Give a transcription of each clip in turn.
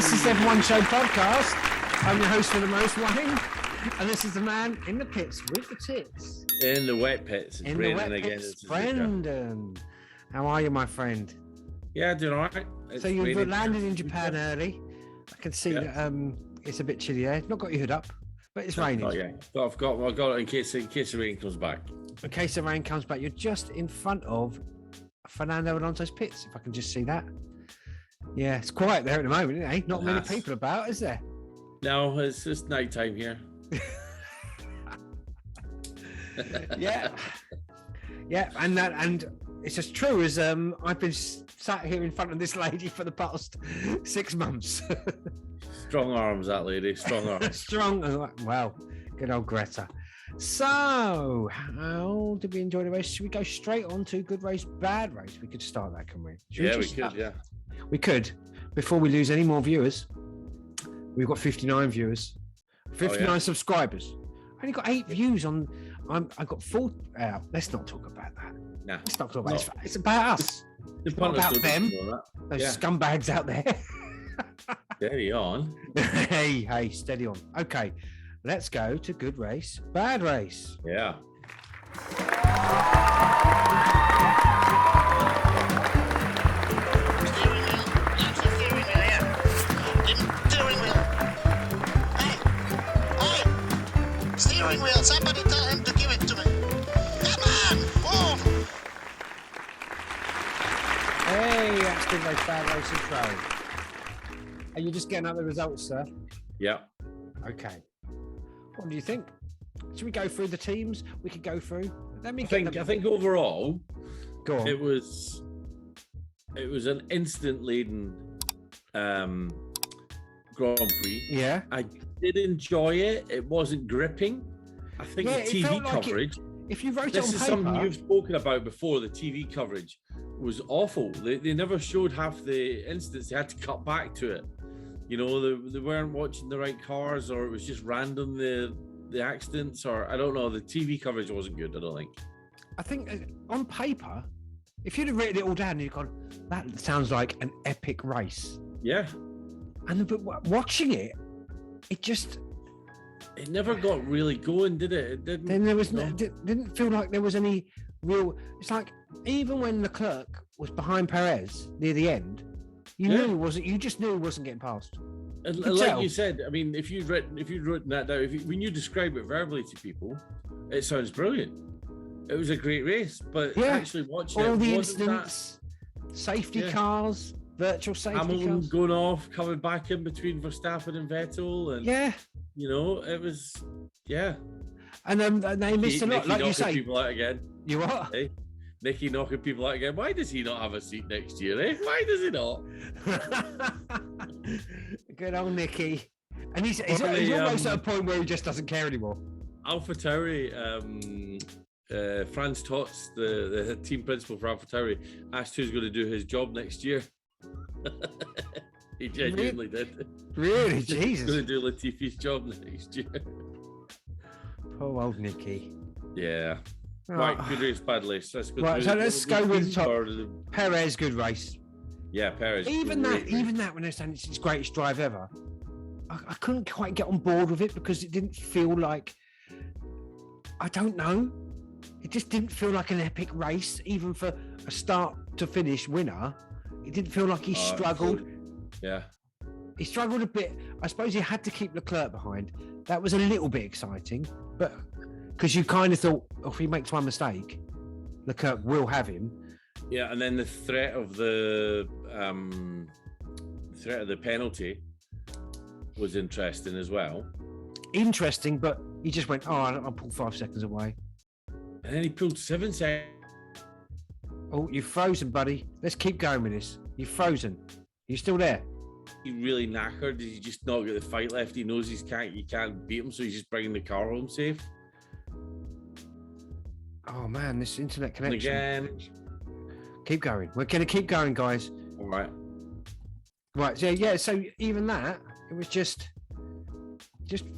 This is Everyone Show podcast. I'm your host for the most, Wayne, and this is the man in the pits with the tits. In the wet pits. It's in the wet pits, Brendan. How are you, my friend? Yeah, doing all right. So you've landed in Japan early. I can see that it's a bit chilly there. Not got your hood up, but it's raining. Oh, yeah. I've got it in case the rain comes back. In case the rain comes back, you're just in front of Fernando Alonso's pits, if I can just see that. Yeah, it's quiet there at the moment, isn't it? Not many people about, is there? No, it's just night time here. Yeah, and it's as true as I've been sat here in front of this lady for the past 6 months. Strong arms, that lady. Strong arms. Strong. Well, good old Greta. So, how did we enjoy the race? Should we go straight on to good race, bad race? We could start that, can we? We could, yeah. We could. Before we lose any more viewers, we've got 59 viewers, 59 subscribers. I only got 8 views on. I got 4. Let's not talk about that. Nah, let's not talk about it. It's about us. It's not about them. Those scumbags out there. Steady on. Hey, steady on. Okay, let's go to good race, bad race. Yeah. Steering wheel, somebody tell him to give it to me. Come on, move. Hey, that's good race, bad race intro. Are you just getting out the results, sir? Yeah. Okay. What do you think? Should we go through the teams? We could go through. I think overall, go on. It was an instant leading Grand Prix. Yeah. I did enjoy it. It wasn't gripping. I think the TV coverage. If you wrote it on this is paper, something you've spoken about before. The TV coverage was awful. They never showed half the instance. They had to cut back to it. You know, they weren't watching the right cars, or it was just random the accidents, or I don't know. The TV coverage wasn't good, I don't think. I think on paper, if you'd have written it all down, you'd gone, that sounds like an epic race. Yeah. But watching it, it never got really going, did it? It didn't. Then there was didn't feel like there was any real. It's like even when Leclerc was behind Perez near the end, you just knew he wasn't getting past. And like you said, I mean, if you'd written that down, when you describe it verbally to people, it sounds brilliant. It was a great race, but actually watching all it, the incidents, safety cars, virtual safety Hamilton cars going off, coming back in between Verstappen and Vettel, and you know, it was And they missed a lot, like you say. People out again. You what? Hey? Nicky knocking people out again. Why does he not have a seat next year, eh? Why does he not? Good old Nicky. And he's almost at a point where he just doesn't care anymore. AlphaTauri, Franz Tots, the team principal for AlphaTauri, asked who's going to do his job next year. He genuinely did. Really? Jesus. He's going to do Latifi's job next year. Poor old Nicky. Yeah. Right, good race, bad race. Let's go. Right, so let's go with the top. Perez, good race. Yeah, Perez. Even that, when they're saying it's his greatest drive ever, I couldn't quite get on board with it because it didn't feel like, I don't know, it just didn't feel like an epic race, even for a start to finish winner. It didn't feel like he struggled. Yeah. He struggled a bit. I suppose he had to keep Leclerc behind. That was a little bit exciting, but because you kind of thought, if he makes one mistake, Leclerc will have him. Yeah, and then the threat of the penalty was interesting as well. Interesting, but he just went, I'll pull 5 seconds away. And then he pulled 7 seconds. Oh, you're frozen, buddy. Let's keep going with this. You're frozen. You still there? He really knackered. Did he just not get the fight left? He knows you can't beat him, so he's just bringing the car home safe. Oh man, this internet connection. And again. Keep going. We're going to keep going, guys. All right. Right. So yeah. So even that, it was just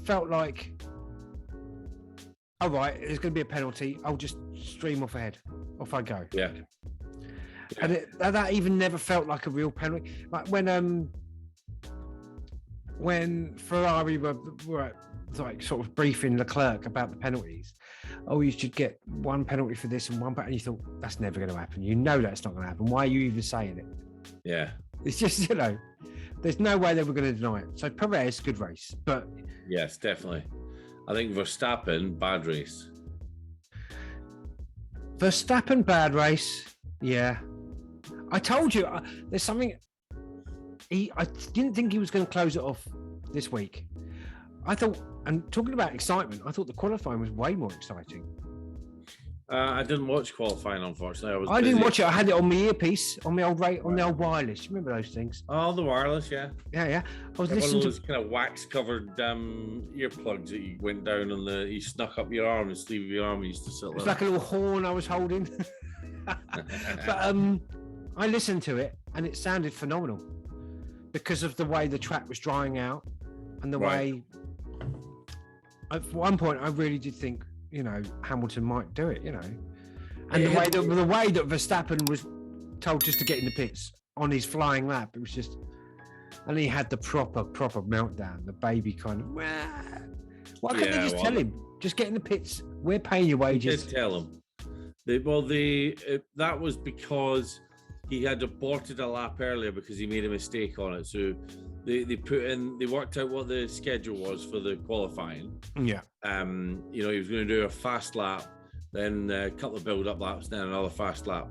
felt like, all right, there's going to be a penalty. I'll just stream off ahead. Off I go. Yeah. And that even never felt like a real penalty. Like when when Ferrari were like sort of briefing Leclerc about the penalties. Oh, you should get one penalty for this and one penalty. And you thought, that's never going to happen. You know that's not going to happen. Why are you even saying it? Yeah. It's just, there's no way they were going to deny it. So Perez, good race. But yes, definitely. I think Verstappen, bad race. Verstappen, bad race. Yeah. I told you, there's something. I didn't think he was going to close it off this week. I thought, and talking about excitement, I thought the qualifying was way more exciting. I didn't watch qualifying, unfortunately. I didn't watch it. I had it on my earpiece, on the old wireless. You remember those things? Oh, the wireless, yeah. Yeah. I was One listening of those kind of wax-covered earplugs that you went down on you snuck up your arm and sleeve of your arm and used to sit It's like a little horn I was holding. But I listened to it and it sounded phenomenal because of the way the track was drying out and the way. At one point, I really did think, Hamilton might do it, and the way that Verstappen was told just to get in the pits on his flying lap, it was just, and he had the proper meltdown, the baby kind of. Why can't they just tell him, just get in the pits? We're paying your wages. Just tell him. That was because he had aborted a lap earlier because he made a mistake on it. So they worked out what the schedule was for the qualifying. Yeah. He was going to do a fast lap, then a couple of build-up laps, then another fast lap.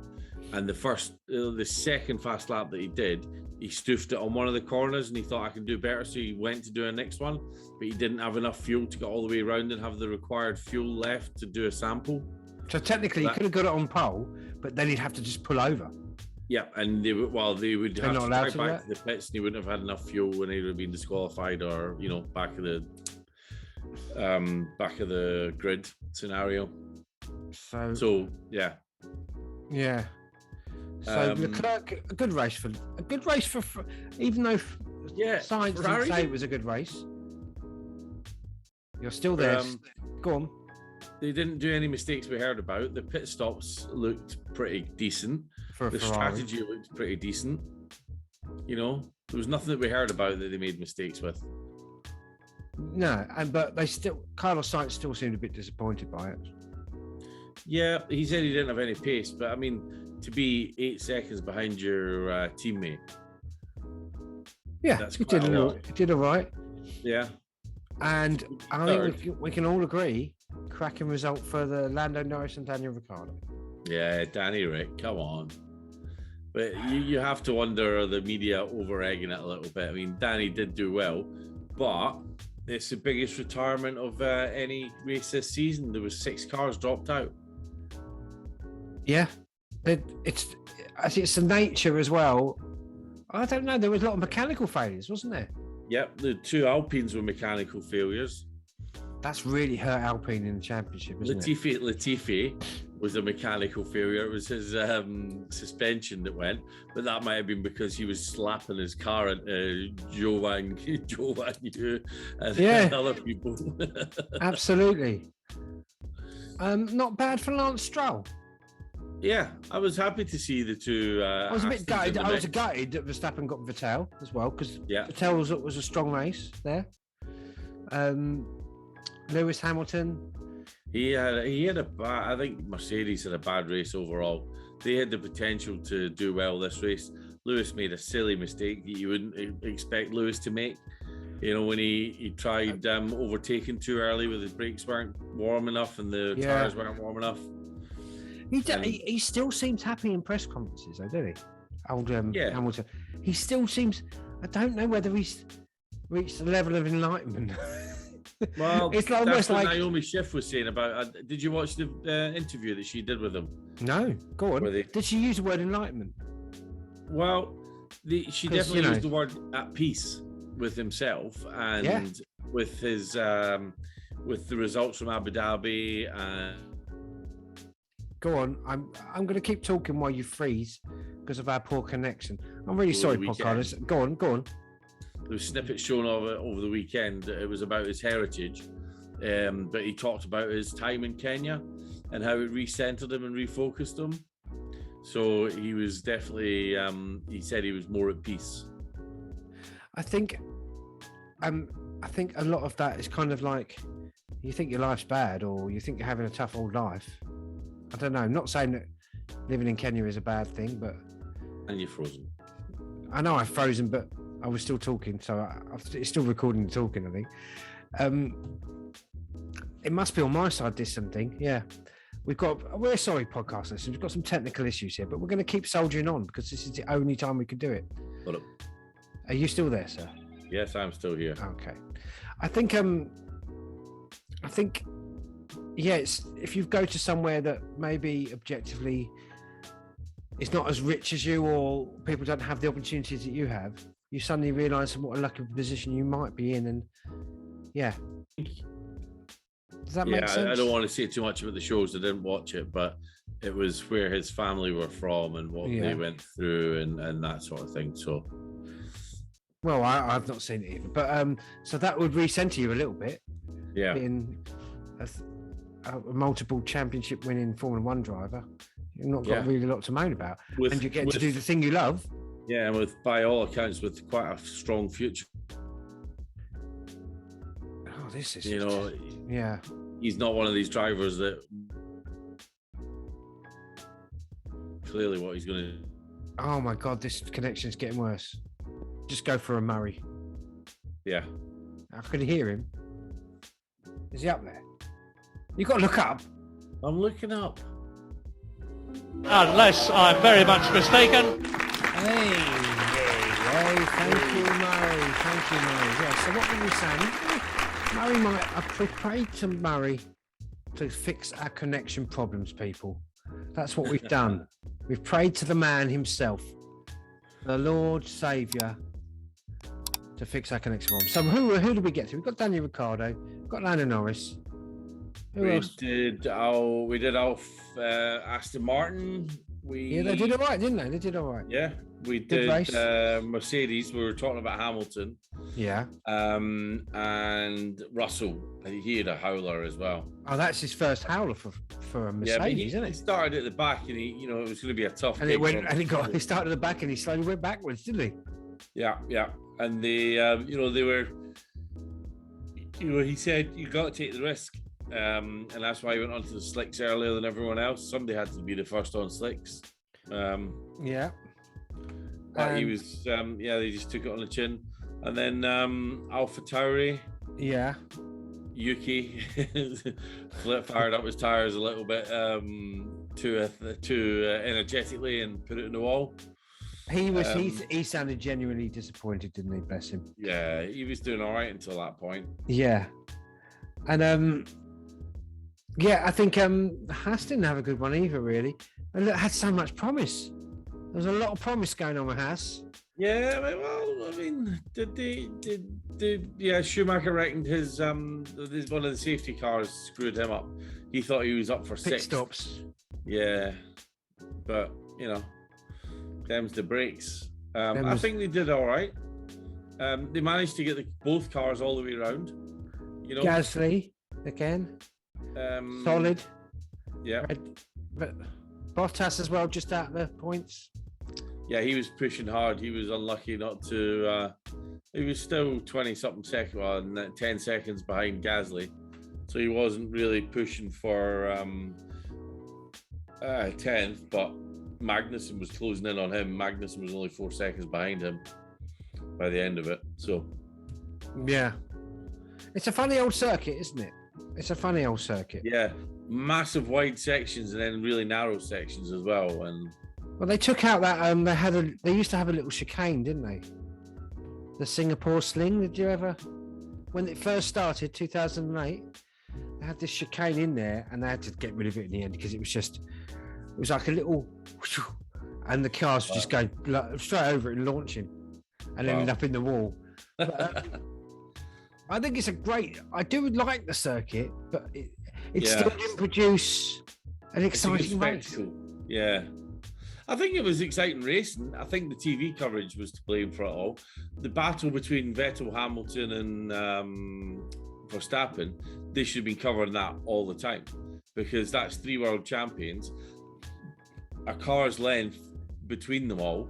And the second fast lap that he did, he stoofed it on one of the corners and he thought, I can do better. So he went to do a next one, but he didn't have enough fuel to get all the way around and have the required fuel left to do a sample. So technically, he could have got it on pole, but then he'd have to just pull over. Yeah, and they would have to drive back to the pits, and he wouldn't have had enough fuel when he would have been disqualified, or back of the grid scenario. So yeah. So Leclerc, a good race for even though science didn't say it was a good race. You're still there. Go on. They didn't do any mistakes we heard about. The pit stops looked pretty decent. The strategy looked pretty decent. There was nothing that we heard about that they made mistakes with. No, but Carlos Sainz still seemed a bit disappointed by it. Yeah, he said he didn't have any pace, but I mean, to be 8 seconds behind your teammate. Yeah, he did all right. Yeah. And I think we can all agree, cracking result for the Lando Norris and Daniel Ricciardo. Yeah, Danny Rick, come on. But you have to wonder, are the media over-egging it a little bit? I mean, Danny did do well, but it's the biggest retirement of any race this season. There was 6 cars dropped out. Yeah, I think it's the nature as well. I don't know. There was a lot of mechanical failures, wasn't there? Yep, the 2 Alpines were mechanical failures. That's really hurt Alpine in the championship, isn't it? Latifi was a mechanical failure. It was his suspension that went, but that might have been because he was slapping his car into Giovanni and other people. Absolutely. Not bad for Lance Stroll. Yeah, I was happy to see the 2. I was a bit gutted. I was gutted that Verstappen got Vettel as well, because Vettel was a strong race there. Lewis Hamilton. He had I think Mercedes had a bad race overall. They had the potential to do well this race. Lewis made a silly mistake that you wouldn't expect Lewis to make. When he tried overtaking too early with his brakes weren't warm enough and the tires weren't warm enough. He still seems happy in press conferences, though, doesn't he? Hamilton. He still seems. I don't know whether he's reached the level of enlightenment. Well, it's almost like Naomi Schiff was saying about. Did you watch the interview that she did with him? No, go on. Did she use the word enlightenment? Well, she definitely used the word at peace with himself and with his with the results from Abu Dhabi. Go on. I'm going to keep talking while you freeze because of our poor connection. I'm really sorry, podcasters. Go on. There was snippets shown of it over the weekend. It was about his heritage, but he talked about his time in Kenya and how it recentered him and refocused him. So he was definitely, he said he was more at peace. I think I think a lot of that is kind of like you think your life's bad or you think you're having a tough old life. I don't know. I'm not saying that living in Kenya is a bad thing, but And you're frozen. I know I've frozen, but I was still talking, so it's still recording and talking, I think. It must be on my side, this something. Yeah. We're sorry, podcast listeners. We've got some technical issues here, but we're going to keep soldiering on because this is the only time we can do it. Got it. Are you still there, sir? Yes, I'm still here. Okay. I think, yeah, it's if you go to somewhere that maybe objectively is not as rich as you or people don't have the opportunities that you have, you suddenly realise what a lucky position you might be in. And yeah. Does that make sense? I don't want to say too much about the shows. I didn't watch it, but it was where his family were from and what they went through and that sort of thing. So, well, I've not seen it either, but so that would recenter you a little bit. Yeah, being a multiple championship winning Formula One driver, you've not got really a lot to moan about, and you get to do the thing you love. Yeah, and with by all accounts, with quite a strong future. Oh, this is yeah. He's not one of these drivers that clearly what he's going to. Oh my God, this connection is getting worse. Just go for a Murray. Yeah. I can hear him. Is he up there? You got to look up. I'm looking up. Unless I'm very much mistaken. Hey, thank you, Murray. Thank you, Murray. Yeah, so what were we saying? I've prayed to Murray to fix our connection problems, people. That's what we've done. We've prayed to the man himself, the Lord Saviour, to fix our connection problems. So who did we get to? We've got Daniel Ricciardo, we've got Lando Norris. Who else? We did Aston Martin. They did all right, didn't they? They did all right. Yeah, we did Mercedes. We were talking about Hamilton. Yeah. And Russell, he had a howler as well. Oh, that's his first howler for a Mercedes, isn't it? He started at the back, and it was going to be a tough. And he started at the back, and he slowly went backwards, didn't he? Yeah, and they were, he said you got to take the risk. And that's why he went onto the slicks earlier than everyone else. Somebody had to be the first on slicks. Yeah. But he was, they just took it on the chin. And then AlphaTauri. Yeah. Yuki fired up his tires a little bit too energetically and put it in the wall. He sounded genuinely disappointed, didn't he? Bless him. Yeah, he was doing all right until that point. Yeah. And I think Haas didn't have a good one either, really. And it had so much promise. There was a lot of promise going on with Haas. Yeah, well, I mean, Schumacher reckoned his one of the safety cars screwed him up. He thought he was up for Pit 6 stops. Yeah, but them's the brakes. I think they did all right. They managed to get both cars all the way around. Gasly again. Solid. Yeah. But Bottas as well, just out of the points. Yeah, he was pushing hard. He was unlucky not to. He was still 20-something seconds, well, 10 seconds behind Gasly, so he wasn't really pushing for 10th. But Magnussen was closing in on him. Magnussen was only 4 seconds behind him by the end of it. So, yeah, it's a funny old circuit, isn't it? It's a funny old circuit. Yeah, massive wide sections and then really narrow sections as well. And well, they took out that they used to have a little chicane, didn't they? The Singapore Sling. Did you ever, when it first started, 2008, they had this chicane in there, and they had to get rid of it in the end because it was like a little, and the cars were just going straight over it and launching, and ended up in the wall. But, I think it's I do like the circuit, but it still didn't produce an exciting race. Yeah. I think it was exciting racing. I think the TV coverage was to blame for it all. The battle between Vettel, Hamilton, and Verstappen, they should have been covering that all the time because that's 3 world champions. A car's length between them all,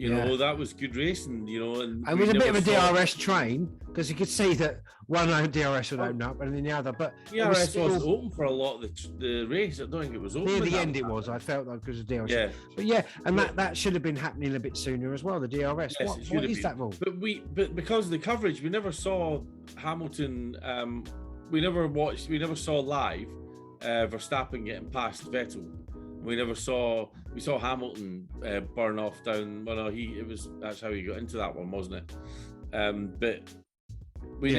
You know, that was good racing. You know, and it was a bit of a DRS train because you could see that one DRS would open up and then the other. But DRS wasn't open for a lot of the race. I don't think it was open. Near the end, it was. I felt like because of DRS. Yeah, but and that should have been happening a bit sooner as well. The DRS. Yes, what is that rule? But because of the coverage, we never saw Hamilton. We never saw live Verstappen getting past Vettel. We saw Hamilton burn off down. Well, no, that's how he got into that one, wasn't it? But we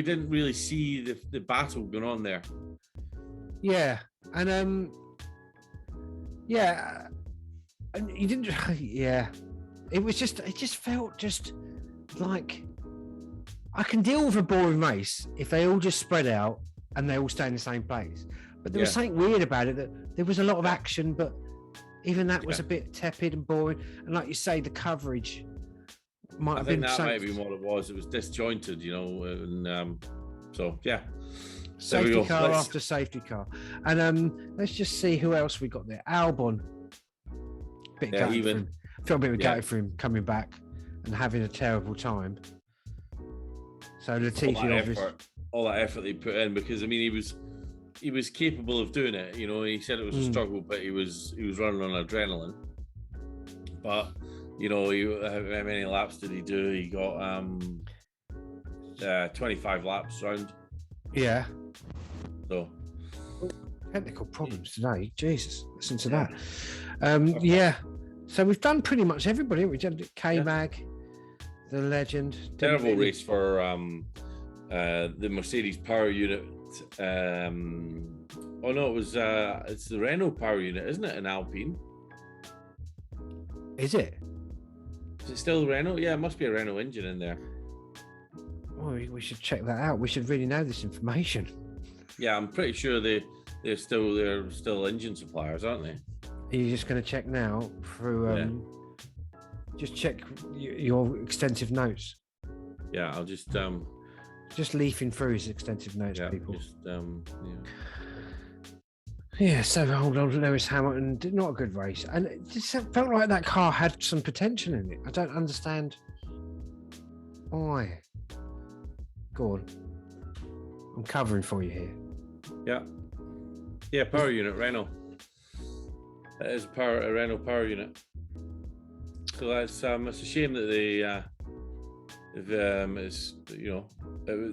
didn't really see the battle going on there. Yeah, and and you didn't. Yeah, it just felt just like I can deal with a boring race if they all just spread out and they all stay in the same place. But there was something weird about it, that there was a lot of action, but even that was a bit tepid and boring. And like you say, the coverage might have been. I think that might have been what it was. It was disjointed, you know. And safety car after safety car. And let's just see who else we got there. Albon. Felt a bit of gutted for him coming back and having a terrible time. So Latifi, obviously, all that effort they put in, because I mean he was capable of doing it. You know, he said it was a struggle, but he was running on adrenaline. But you know, how many laps did he do? He got 25 laps round. Yeah. So technical problems today. Jesus, listen to that. So we've done pretty much everybody. We did K-Mag, the legend. Terrible race for the Mercedes power unit. It's the Renault power unit, isn't it? An Alpine. Is it? Is it still Renault? Yeah, it must be a Renault engine in there. Well, we should check that out. We should really know this information. Yeah, I'm pretty sure they're still engine suppliers, aren't they? Are you just going to check now through? Just check your extensive notes. Yeah, I'll just leafing through his extensive notes, people. So hold on, Lewis Hamilton, not a good race, and it just felt like that car had some potential in it. I don't understand why. Go on, I'm covering for you here. Yeah, power unit, Renault. That is a Renault power unit. So that's it's a shame that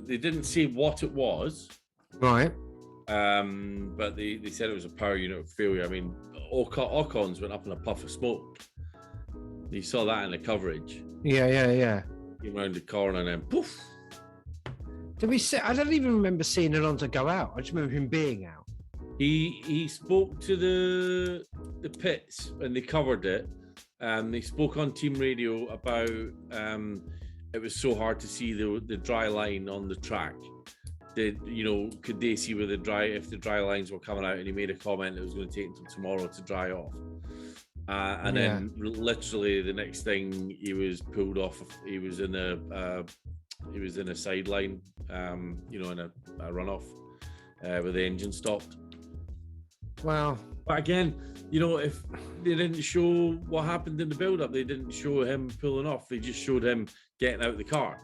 they didn't say what it was, right? But they said it was a power unit failure. I mean, Ocon's went up in a puff of smoke. You saw that in the coverage. Yeah. Came around the corner and then poof. Did we see? I don't even remember seeing Alonso go out. I just remember him being out. He spoke to the pits and they covered it. They spoke on team radio about it was so hard to see the dry line on the track. Could they see where if the dry lines were coming out? And he made a comment it was going to take until tomorrow to dry off. Then literally the next thing he was pulled off. He was in a sideline, in a runoff where the engine stopped. Wow. But again, if they didn't show what happened in the build-up, they didn't show him pulling off. They just showed him getting out of the car.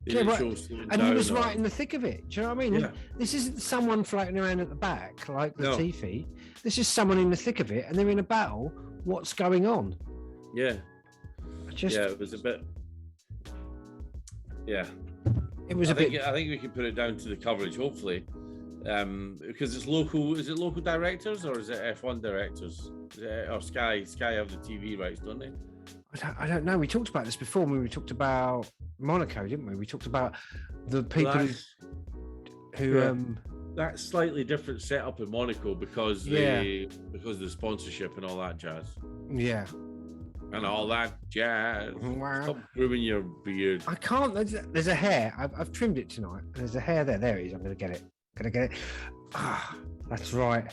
And he was right in the thick of it. Do you know what I mean? Yeah. This isn't someone floating around at the back like Latifi. This is someone in the thick of it, and they're in a battle. What's going on? Yeah. It was a bit. Yeah. It was I think we can put it down to the coverage, hopefully. Because it's local. Is it local directors or is it F1 directors? Or Sky have the TV rights, don't they? I don't know. We talked about this before when we talked about Monaco, didn't we? We talked about the people who that's slightly different setup in Monaco because of the sponsorship and all that jazz. Yeah. And all that jazz. Wow. Stop grooming your beard. I can't. There's a hair. I've trimmed it tonight. There's a hair there. There it is. I'm going to get it. Ah, that's right.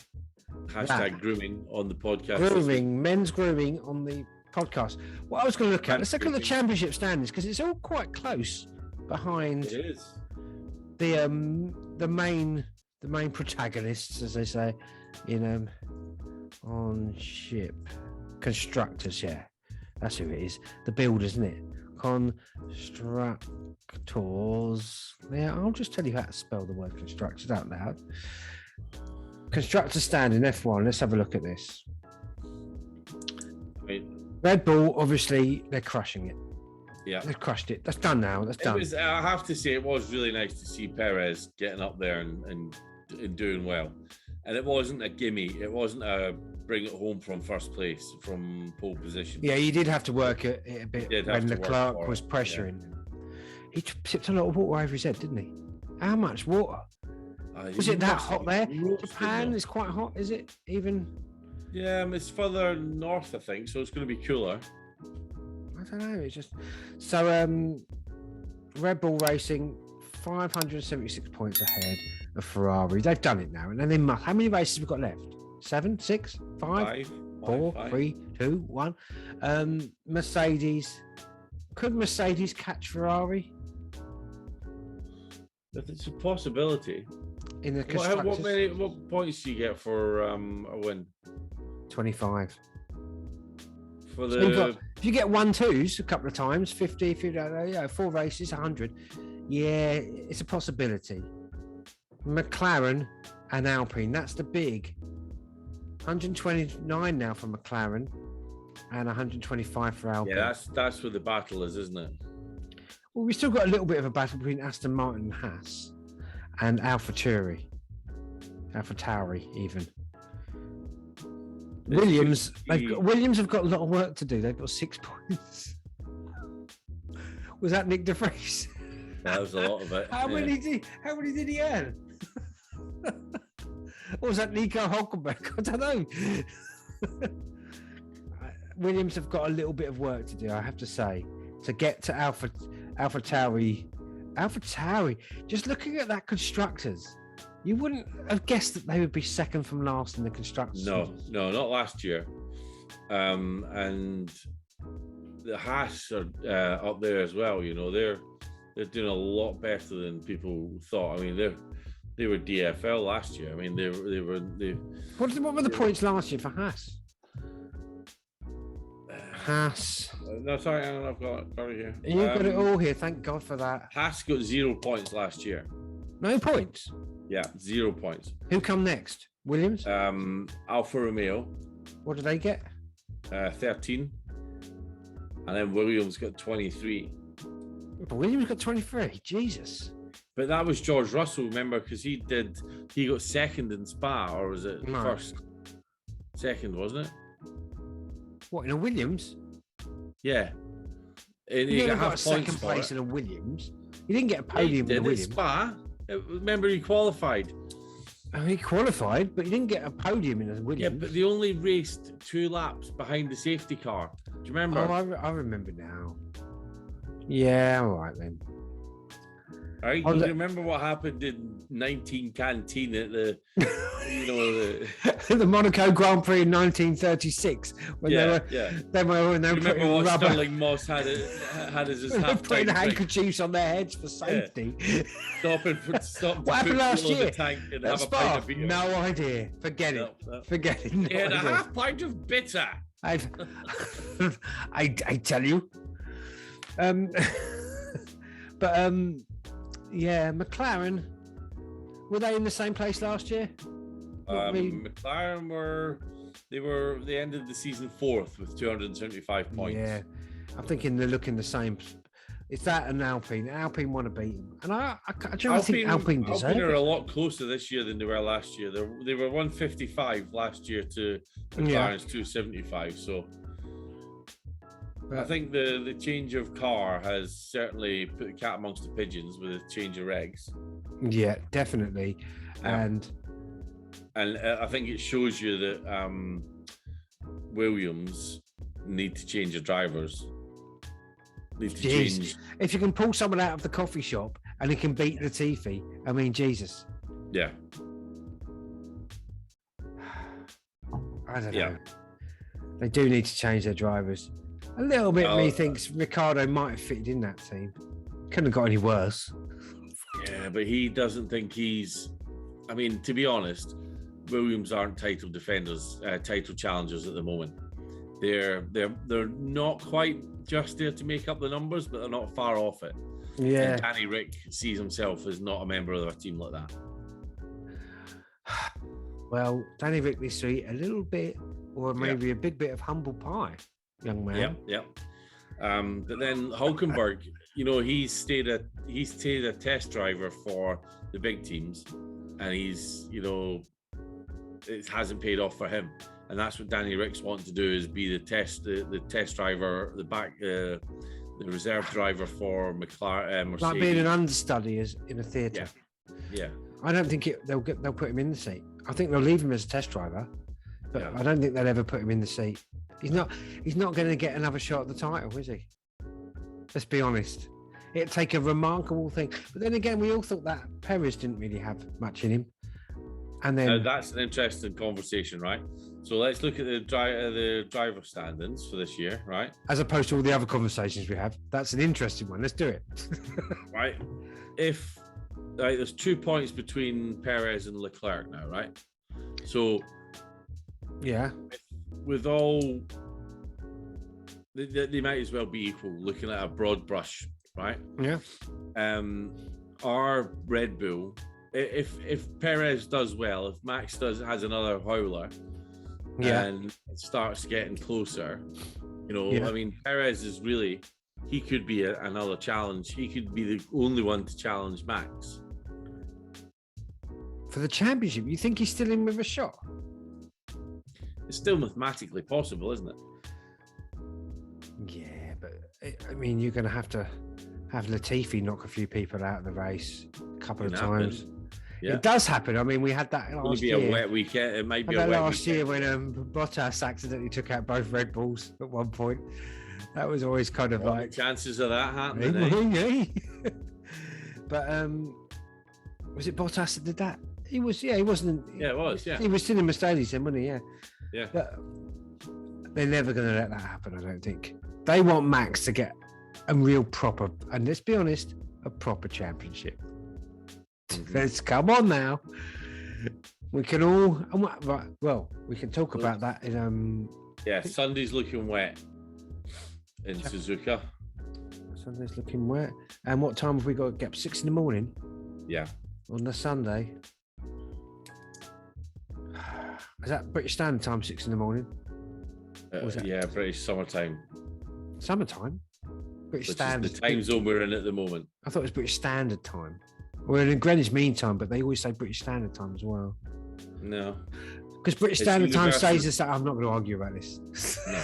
Hashtag grooming on the podcast. Grooming, men's grooming on the podcast. What I was going to look at, let's look at the championship standings because it's all quite close behind it is. the main protagonists, as they say, in on ship constructors. Yeah, That's who it is. The builders, isn't it? Constructors. Yeah, I'll just tell you how to spell the word constructors out loud. Constructor stand in F1. Let's have a look at this. Right. Red Bull, obviously, they're crushing it. Yeah. They've crushed it. That's done now. That's done. I have to say, it was really nice to see Perez getting up there and doing well. And it wasn't a gimme. It wasn't a bring it home from first place, from pole position. Yeah, you did have to work it a bit when Leclerc was pressuring. Yeah. He tipped a lot of water over his head, didn't he? How much water? Was it that hot there? Japan is quite hot, is it? Even? Yeah, it's further north, I think, so it's going to be cooler. I don't know. It's just so. Red Bull Racing, 576 points ahead of Ferrari. They've done it now, and then they must. How many races have we got left? 7, 6, 5, 4, 3, 2, 1. Mercedes. Could Mercedes catch Ferrari? It's a possibility. In the what points do you get for a win? 25. For the if you get 1-2s a couple of times, 50, 4 races, 100. Yeah, it's a possibility. McLaren and Alpine, that's the big 129 now for McLaren and 125 for Alpine. Yeah, that's where the battle is, isn't it? Well, we've still got a little bit of a battle between Aston Martin and Haas and AlphaTauri even. Williams have got a lot of work to do. They've got 6 points. Was that Nick de Vries? That was a lot of it. How many did he earn? Or was that Nico Hulkenberg? I don't know. Williams have got a little bit of work to do, I have to say, to get to AlphaTauri. AlphaTauri, just looking at that constructors, you wouldn't have guessed that they would be second from last in the constructors. No, not last year. And the Haas are up there as well. You know, they're doing a lot better than people thought. I mean, they were DFL last year. I mean, they were. What were the points last year for Haas? Haas. No, sorry, Alan, I've got it here. You've got it all here. Thank God for that. Haas got 0 points last year. No points? Yeah, 0 points. Who come next? Williams? Alfa Romeo. What do they get? 13. And then Williams got 23. But Williams got 23. Jesus. But that was George Russell, remember? Because he got second in Spa, or was it first? Second, wasn't it? What, in a Williams? Yeah. He got a second place in a Williams. He didn't get a podium in a Williams. Spa. Remember, he qualified. Oh, he qualified, but he didn't get a podium in a Williams. Yeah, but they only raced 2 laps behind the safety car. Do you remember? Oh, I remember now. Yeah, all right then. Right, you remember what happened in 19 Canteen at the, the Monaco Grand Prix in 1936 when they were remember what rubber. Sterling Moss had as his half putting handkerchiefs on their heads for safety. Yeah. Stop what happened last year? The tank and have a pint of beer. No idea. Forget it. No. Forget it. He had a half pint of bitter. I tell you. Yeah, McLaren, were they in the same place last year? McLaren they ended the season 4th with 275 points. Yeah, I'm thinking they're looking the same. It's that and Alpine. Alpine want to beat them, and I think Alpine deserve Alpine are it. a lot closer this year than they were last year. They were 155 last year to McLaren's 275. So. I think the change of car has certainly put the cat amongst the pigeons with a change of regs. Yeah, definitely. And I think it shows you that Williams need to change their drivers. Change. If you can pull someone out of the coffee shop and he can beat Latifi, I mean, Jesus. Yeah. I don't know. They do need to change their drivers. A little bit of me thinks Ricciardo might have fitted in that team. Couldn't have got any worse. Yeah, but he doesn't think he's... I mean, to be honest, Williams aren't title defenders, title challengers at the moment. they're not quite just there to make up the numbers, but they're not far off it. Yeah. And Danny Rick sees himself as not a member of a team like that. Well, Danny Rick this week, a little bit, or maybe a big bit of humble pie, young man. Yeah. But then Hulkenberg, he's stayed a test driver for the big teams, and he's, it hasn't paid off for him. And that's what Danny Rick's wanting to do, is be the test driver, the reserve driver for Mercedes. Like being an understudy in a theatre. Yeah. I don't think they'll put him in the seat. I think they'll leave him as a test driver, but I don't think they'll ever put him in the seat. He's not going to get another shot at the title, is he? Let's be honest. It'd take a remarkable thing. But then again, we all thought that Perez didn't really have much in him. And then that's an interesting conversation, right? So let's look at the driver standings for this year, right? As opposed to all the other conversations we have. That's an interesting one. Let's do it. Right. There's 2 points between Perez and Leclerc now, right? So yeah, with all they might as well be equal, looking at a broad brush, right? Yeah. Our Red Bull, if Perez does well, if Max has another howler, and starts getting closer, I mean, Perez is really, he could be another challenge. He could be the only one to challenge Max for the championship. You think he's still in with a shot? It's still mathematically possible, isn't it? Yeah, but I mean, you're going to have Latifi knock a few people out of the race a couple of times. Yeah. It does happen. I mean, we had that last year. It might be a wet weekend. It might be a wet last year when Bottas accidentally took out both Red Bulls at one point. That was always kind of like chances of that happening. But was it Bottas that did that? He was. Yeah, he wasn't. Yeah, it was. Yeah, he was still in Mercedes then, wasn't he? Yeah. But they're never going to let that happen. I don't think. They want Max to get a real proper, and let's be honest, a proper championship. Let's come on now. We can all we can talk about that in Sunday's looking wet in Suzuka. Sunday's looking wet. And what time have we got to get up? 6 a.m? Yeah. On the Sunday. Is that British Standard Time, 6 a.m? British summertime. Summertime? British Standard. The time zone we're in at the moment. I thought it was British Standard Time. We're in Greenwich Mean Time, but they always say British Standard Time as well. No. Because British Standard Time says this. I'm not going to argue about this. No.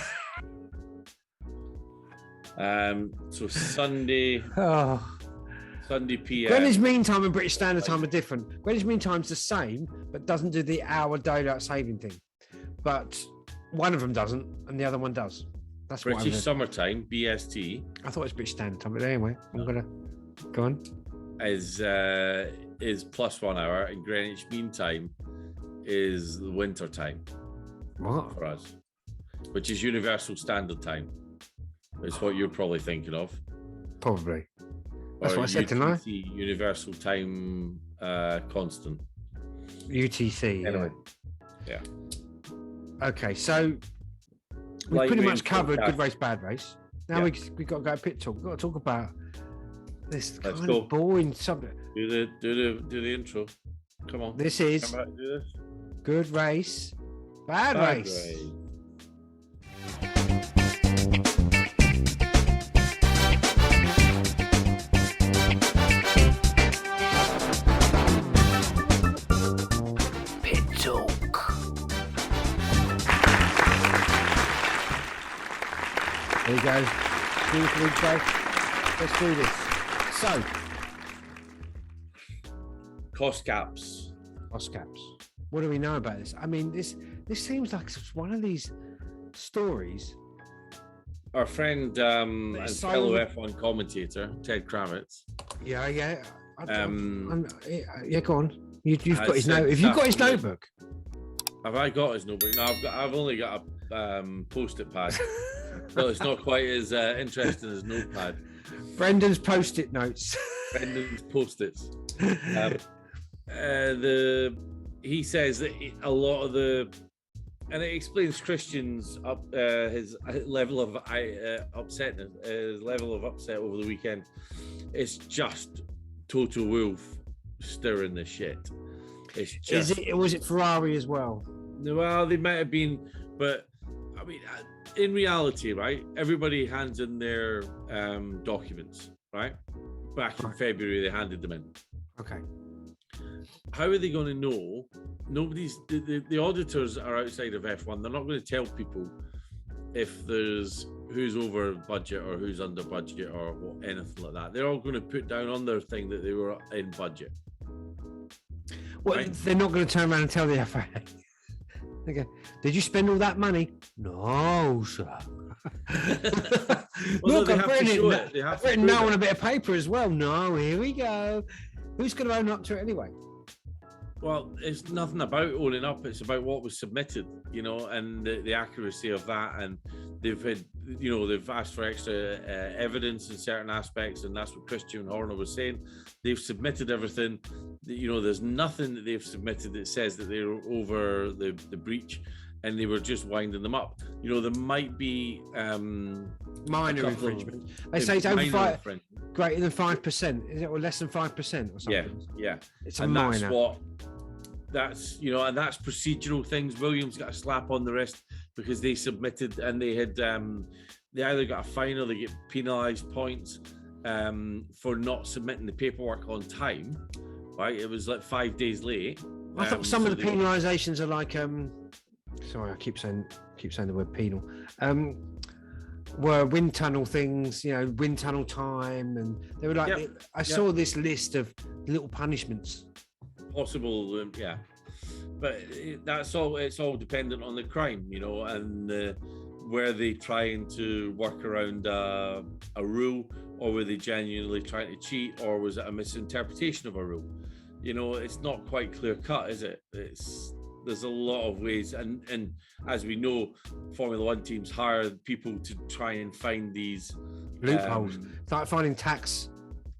So Sunday. Sunday PM. Greenwich Mean Time and British Standard Time are different. Greenwich Mean Time's the same, but doesn't do the hour daylight saving thing. But one of them doesn't, and the other one does. That's British summertime, BST. I thought it was British Standard Time, but anyway, I'm gonna go on. Is +1 hour, and Greenwich Mean Time is the winter time. What? For us, which is Universal Standard Time. Is what you're probably thinking of. Probably. That's what I said tonight. Universal Time Constant. UTC. Anyway. Yeah. Okay, so we've pretty much covered good race, bad race. Now we got to go pit talk. We've got to talk about this kind of boring subject. Do the intro. Come on. This is Come back and do this. Good race, bad race. There you go. Beautiful intro. Let's do this. So, cost caps. What do we know about this? I mean, this seems like it's one of these stories. Our friend and fellow F1 commentator Ted Kravitz. Yeah. Go on. You've got his note. Have you got his notebook? Have I got his notebook? No, I've only got a post-it pad. So it's not quite as interesting as Notepad. Brendan's post-it notes. Brendan's post-its. He says that a lot of the And it explains Christian's his level of upsetness, his level of upset over the weekend. It's just Toto Wolff stirring the shit. It's just. Was it Ferrari as well? Well, they might have been, but I mean, in reality, right? Everybody hands in their documents, right? Back in February, they handed them in. Okay. How are they going to know? The auditors are outside of F1. They're not going to tell people if there's who's over budget or who's under budget or anything like that. They're all going to put down on their thing that they were in budget. Well, right? They're not going to turn around and tell the FIA. Okay. Did you spend all that money? No, sir. Well, Look, no, I've written it no on a bit of paper as well. No, here we go. Who's going to own up to it anyway? Well, it's nothing about owning up. It's about what was submitted, and the accuracy of that. And they've had, they've asked for extra evidence in certain aspects, and that's what Christian Horner was saying. They've submitted everything. There's nothing that they've submitted that says that they're over the breach, and they were just winding them up. There might be minor infringement. They say it's over greater than 5%. Is it or less than 5% or something? Yeah. It's a minor. That's and that's procedural things. Williams got a slap on the wrist because they submitted and they had they either got a fine or they get penalised points for not submitting the paperwork on time. Right, it was like 5 days late. I thought some of the penalisations are like sorry, I keep saying the word penal. Were wind tunnel things, wind tunnel time, and they were like. I saw this list of little punishments. Possible, but that's all. It's all dependent on the crime, and were they trying to work around a rule, or were they genuinely trying to cheat, or was it a misinterpretation of a rule? It's not quite clear cut, is it? There's a lot of ways, and as we know, Formula One teams hire people to try and find these loopholes. It's like finding tax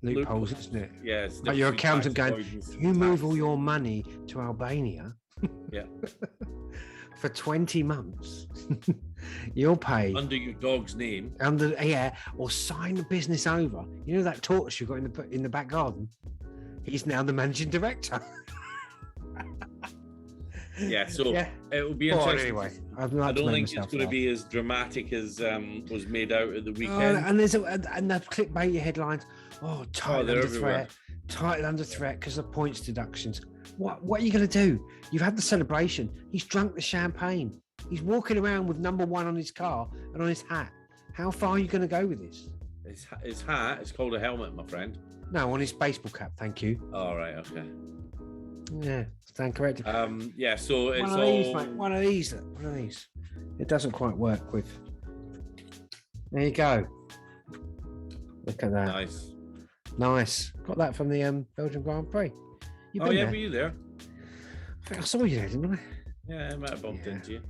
loopholes, isn't it? Yes. Like your accountant going, you move all your money to Albania for 20 months. You'll pay under your dog's name. Or sign the business over. That tortoise you've got in the back garden? He's now the managing director. It will be interesting. Anyway, I don't think it's going to be as dramatic as was made out at the weekend. And there's and the clickbait headlines. Title under threat because of points deductions. What are you going to do? You've had the celebration. He's drunk the champagne. He's walking around with number 1 on his car and on his hat. How far are you going to go with this? His hat is called a helmet, my friend. No, on his baseball cap. Thank you. All right. Okay. Yeah, stand corrected. So it's one of these. It doesn't quite work with. There you go. Look at that. Nice. Got that from the Belgian Grand Prix. Were you there? I think I saw you there, didn't I? Yeah, I might have bumped into you.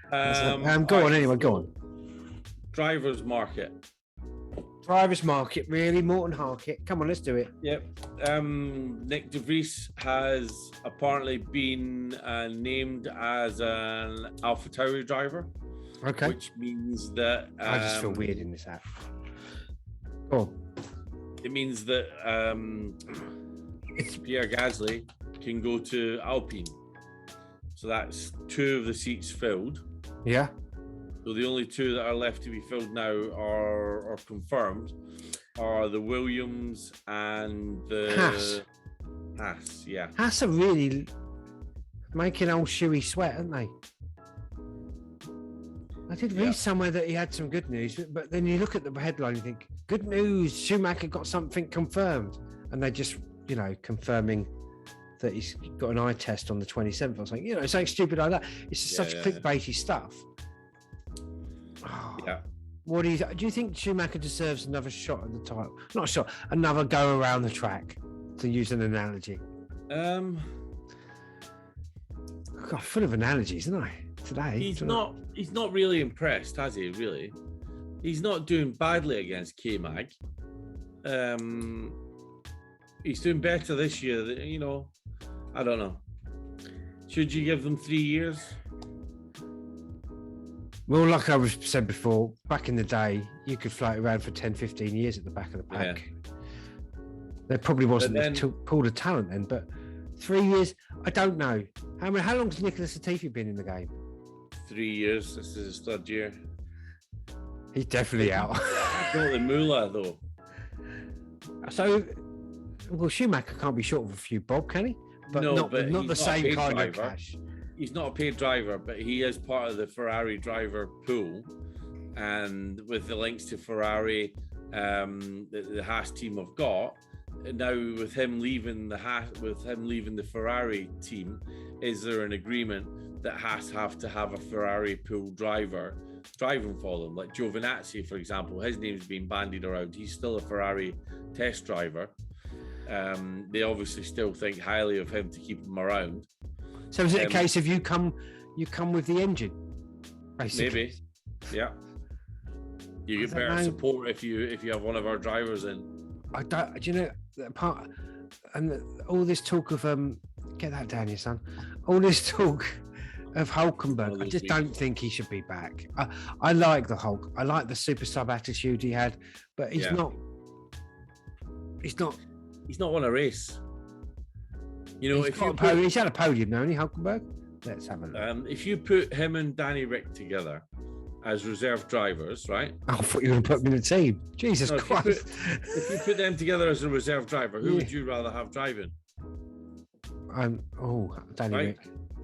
Go on anyway. Go on. Drivers market, really. Morton Harkett. Come on, let's do it. Yep. Nick De Vries has apparently been named as an AlphaTauri driver. Okay. Which means that I just feel weird in this app. Go on. It means that Pierre Gasly can go to Alpine. So that's 2 of the seats filled. Yeah. So the only 2 that are left to be filled now are confirmed are the Williams and the Haas. Yeah. Haas are really making old Shuey sweat, aren't they? I did read somewhere that he had some good news, but then you look at the headline, you think, good news, Schumacher got something confirmed. And they just, confirming that he's got an eye test on the 27th or something, something stupid like that. It's just such clickbaity stuff. Yeah. What do you think Schumacher deserves another shot at the title? Not a shot, another go around the track, to use an analogy. God, full of analogies, isn't I? Today. He's not really impressed, has he, really? He's not doing badly against K-Mag. He's doing better this year, I don't know. Should you give them 3 years? Well, like I was said before, back in the day, you could float around for 10, 15 years at the back of the pack. There probably wasn't a pool of talent then, but 3 years, I don't know. How long has Nicholas Latifi been in the game? 3 years. This is his third year. He's definitely out. Not the moolah, though. So, well, Schumacher can't be short of a few bob, can he? But No, not but the he's same not a paid kind of driver. cash. He's not a paid driver, but he is part of the Ferrari driver pool. And with the links to Ferrari, the Haas team have got, now with him leaving the Ferrari team, is there an agreement that Haas have to have a Ferrari pool driver driving for them? Like Giovinazzi, for example, his name's been bandied around. He's still a Ferrari test driver. They obviously still think highly of him to keep him around. So is it a case of you come with the engine, basically? Maybe, yeah. You get better support if you have one of our drivers in. I don't. Do you know that part? And all this talk of get that down, your son. All this talk of Hulkenberg. I just don't think he should be back. I like the Hulk. I like the super sub attitude he had, but he's not. He's not. He's not won a race. You know, he's had a podium now, hasn't he, Hulkenberg? Let's have a look. If you put him and Danny Rick together as reserve drivers, right? I thought you were going to put them in a team. Jesus Christ. If you put them together as a reserve driver, who would you rather have driving? Danny right? Rick.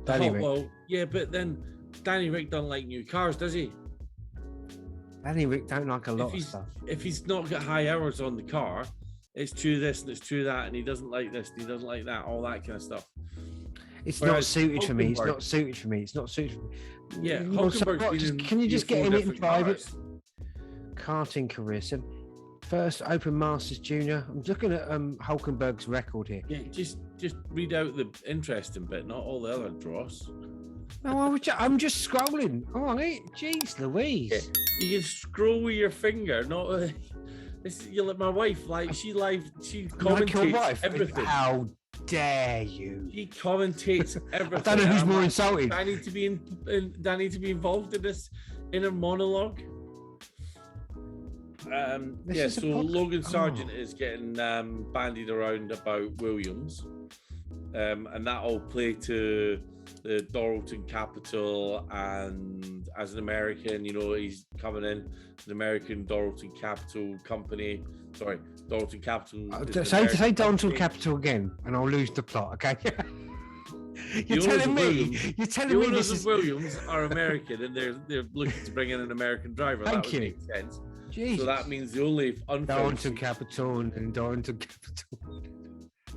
Danny Rick. Well, yeah, but then Danny Rick doesn't like new cars, does he? Danny Rick don't like a lot of stuff. If he's not got high hours on the car, it's true this and it's true that, and he doesn't like this and he doesn't like that, all that kind of stuff. It's not suited for me. It's not suited for me. It's not suited for me. Yeah, can you just get him in private? Karting career. So first Open Masters Junior. I'm looking at Hulkenberg's record here. Yeah, just read out the interesting bit, not all the other dross. No, I'm just scrolling. All right, jeez Louise. Yeah. You can scroll with your finger, not. You're like my wife. Like she commentates everything. How dare you? She commentates everything. I don't know who's more insulted. I need to be involved in this inner monologue. So Logan Sargent is getting bandied around about Williams, and that'll play to the Doralton Capital, and as an American, you know, he's coming in an American Doralton Capital company. Sorry, Doralton Capital. Say Doralton Capital again, and I'll lose the plot. Okay. You're telling me this is Williams are American, and they're looking to bring in an American driver. Thank you. Make sense. Jesus. So that means the only Doralton Capital and Doralton Capital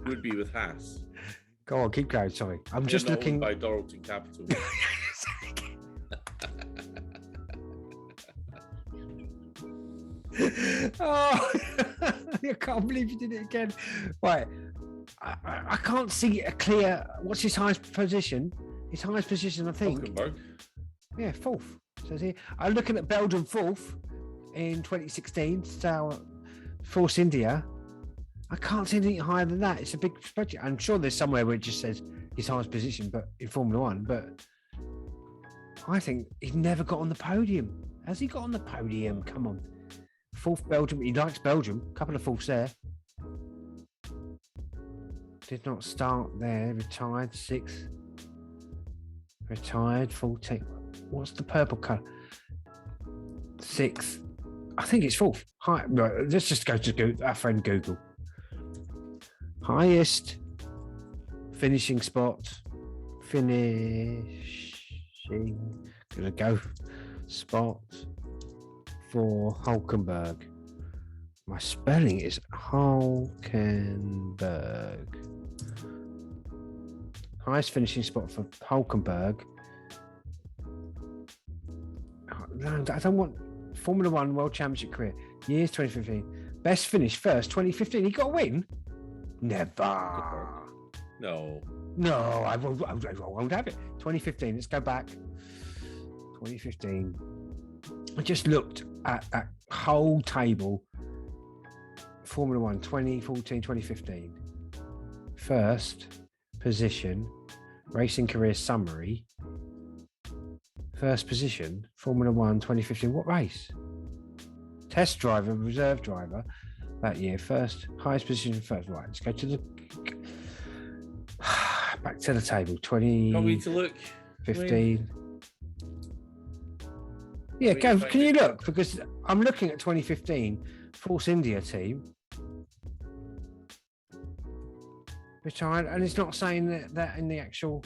would be with Haas. Go on, keep going. Sorry, I'm just looking by Doralton Capital. Oh, I can't believe you did it again. Right, I can't see a clear. What's his highest position? His highest position, I think. Hulkenberg. Yeah, fourth. Says here. I'm looking at Belgium fourth in 2016. Force India. I can't see anything higher than that. It's a big spreadsheet. I'm sure there's somewhere where it just says his highest position, but in Formula One. But I think he's never got on the podium. Has he got on the podium? Come on. Fourth Belgium. He likes Belgium. A couple of fourths there. Did not start there. Retired. Sixth. Retired. 14. What's the purple colour? Sixth. I think it's fourth. Right, let's just go to our friend Google. Highest finishing spot. Gonna go spot for Hulkenberg. My spelling is Hulkenberg. Highest finishing spot for Hulkenberg. No, I don't want Formula One World Championship career. Years 2015. Best finish first 2015. He got a win. Never. No, I won't have it. 2015. Let's go back. 2015. I just looked at that whole table. Formula One 2014, 2015. First position, racing career summary. First position, Formula One 2015. What race? Test driver, reserve driver that year. First, highest position first. Right, let's go to the back to the table. Got me to look. 15. Yeah, go. Can you look? Because I'm looking at 2015 Force India team. Retired, and it's not saying that in the actual.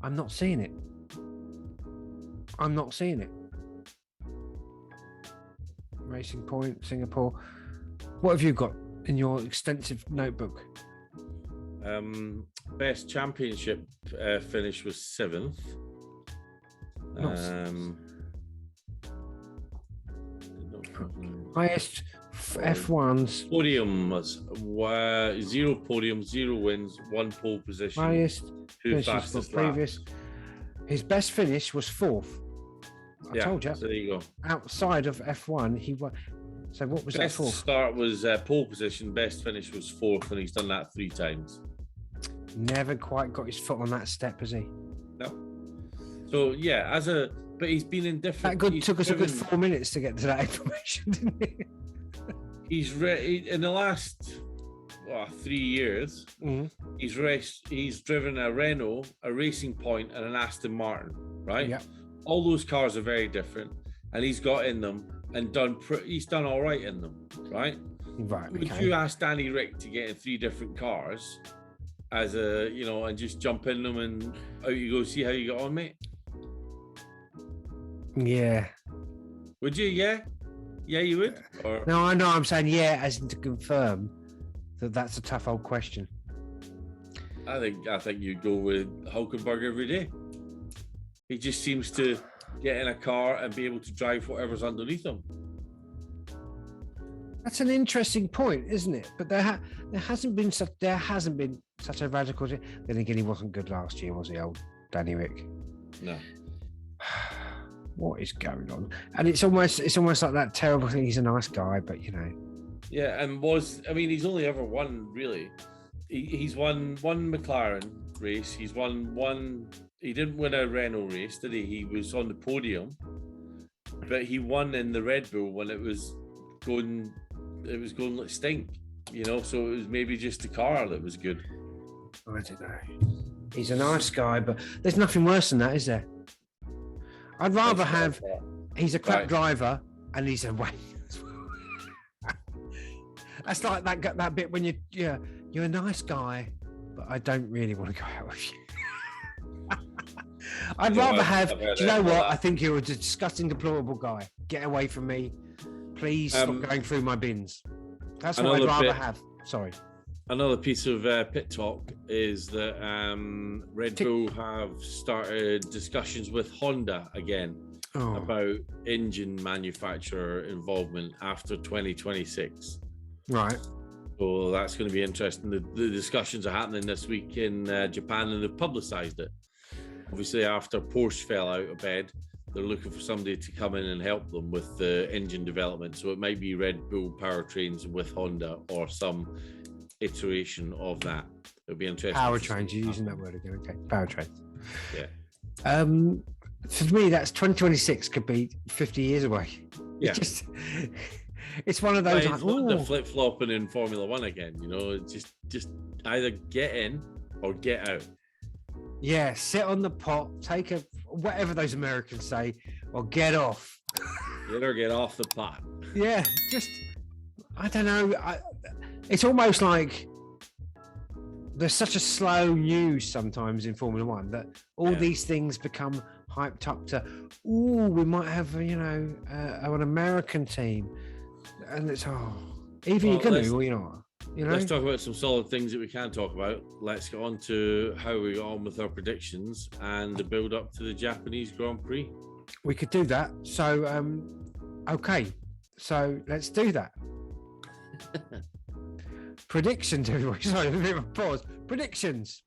I'm not seeing it. I'm not seeing it. Racing Point, Singapore. What have you got in your extensive notebook? Best championship finish was 7th. Highest F1's podium was 0 podium, 0 wins, 1 pole position. Highest 2 fastest previous. laps. His best finish was 4th. I told you. So there you go. Outside of F1, he won. So what was Best that for? Start was pole position. Best finish was 4th, and he's done that 3 times. Never quite got his foot on that step, has he? No. So yeah, but he's been in different. That took us a good 4 minutes to get to that information, didn't it? He's in the last 3 years. He's driven a Renault, a Racing Point, and an Aston Martin. Right. Yeah. All those cars are very different, and he's got in them and he's done all right in them. Right. Right. Would you ask Danny Rick to get in 3 different cars as and just jump in them and out you go, see how you get on, mate? Yeah. Would you? Yeah, you would. Or... No, I know. I'm saying yeah, as in to confirm that that's a tough old question. I think you'd go with Hulkenberg every day. He just seems to get in a car and be able to drive whatever's underneath him. That's an interesting point, isn't it? But there hasn't been such a radical. Then again, he wasn't good last year, was he, old Danny Rick? No. What is going on? And it's almost like that terrible thing. He's a nice guy, but Yeah, and he's only ever won really. He's won one McLaren race. He's won one. He didn't win a Renault race, did he? He was on the podium, but he won in the Red Bull when it was going like stink. So it was maybe just the car that was good. I don't know. He's a nice guy, but there's nothing worse than that, is there? I'd rather have he's a crap driver and he's a wait. That's like that bit when you're a nice guy, but I don't really want to go out with you. I'd rather have. Do you know what? I think you're a disgusting, deplorable guy. Get away from me, please. Stop going through my bins. That's what I'd rather have. Sorry. Another piece of pit talk is that Red Bull have started discussions with Honda again about engine manufacturer involvement after 2026. Right. So that's going to be interesting. The discussions are happening this week in Japan, and they've publicised it. Obviously, after Porsche fell out of bed, they're looking for somebody to come in and help them with the engine development. So it might be Red Bull powertrains with Honda or some iteration of that. It'll be interesting. Powertrains, you're using that word again. Okay, powertrains. Yeah. For me, that's 2026 could be 50 years away. Yeah. It's one of those. The flip flopping in Formula One again. Just either get in or get out. Yeah, sit on the pot, take whatever those Americans say, or get off. Get off the pot. Yeah, just I don't know. It's almost like there's such a slow news sometimes in Formula One that all these things become hyped up to. We might have an American team, and it's either you're gonna or you're not. Let's talk about some solid things that we can talk about. Let's get on to how we got on with our predictions and the build up to the Japanese Grand Prix. We could do that. So, okay. So let's do that. Predictions, everybody. Sorry, a bit of a pause. Predictions.